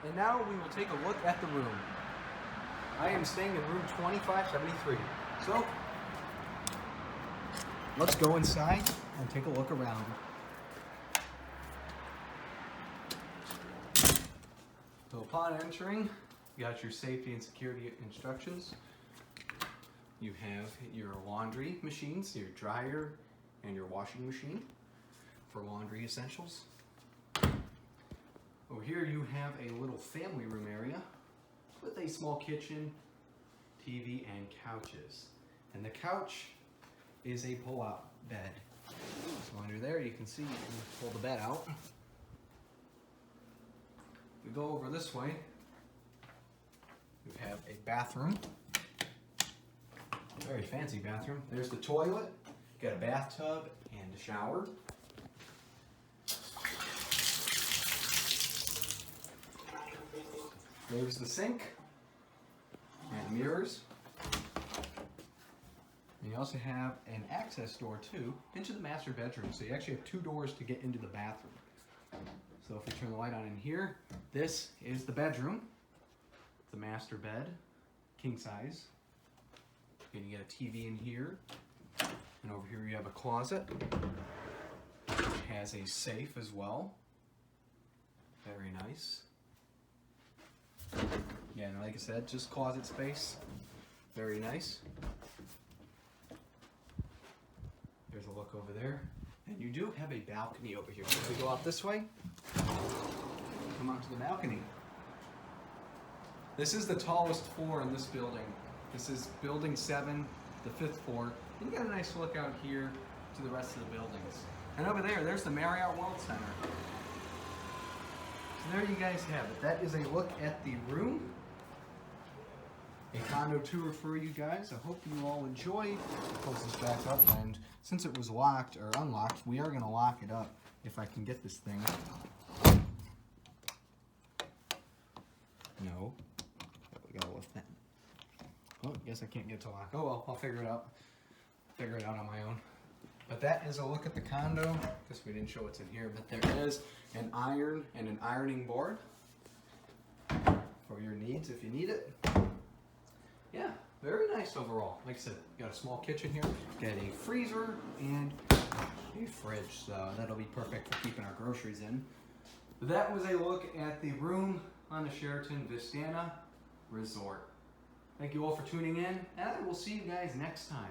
And now we will take a look at the room. I am staying in room 2573. So, let's go inside and take a look around. So upon entering, you got your safety and security instructions. You have your laundry machines, your dryer, and your washing machine for laundry essentials. Over here you have a little family room area with a small kitchen, TV, and couches. And the couch is a pull-out bed. So under there you can see you can pull the bed out. If we go over this way, we have a bathroom. Very fancy bathroom. There's the toilet, got a bathtub and a shower. There's the sink and mirrors. And you also have an access door too into the master bedroom. So you actually have two doors to get into the bathroom. So if we turn the light on in here, this is the bedroom. It's a master bed, king size. And you get a TV in here. And over here you have a closet. It has a safe as well. Very nice. Yeah, and like I said, just closet space. Very nice. There's a look over there. And you do have a balcony over here. So if we go out this way, come onto the balcony. This is the tallest floor in this building. This is building 7, the 5th floor. You get a nice look out here to the rest of the buildings. And over there, there's the Marriott World Center. So there you guys have it. That is a look at the room. A condo tour for you guys. I hope you all enjoyed. Close this back up, and since it was locked or unlocked, we are going to lock it up if I can get this thing. No. We gotta lift that. Oh, I guess I can't get it to lock. Oh well, I'll figure it out. Figure it out on my own. But that is a look at the condo. Guess we didn't show what's in here, but there is an iron and an ironing board for your needs if you need it. Yeah, very nice overall. Like I said, you got a small kitchen here, got a freezer and a fridge, so that'll be perfect for keeping our groceries in. That was a look at the room on the Sheraton Vistana Resort. Thank you all for tuning in, and I will see you guys next time.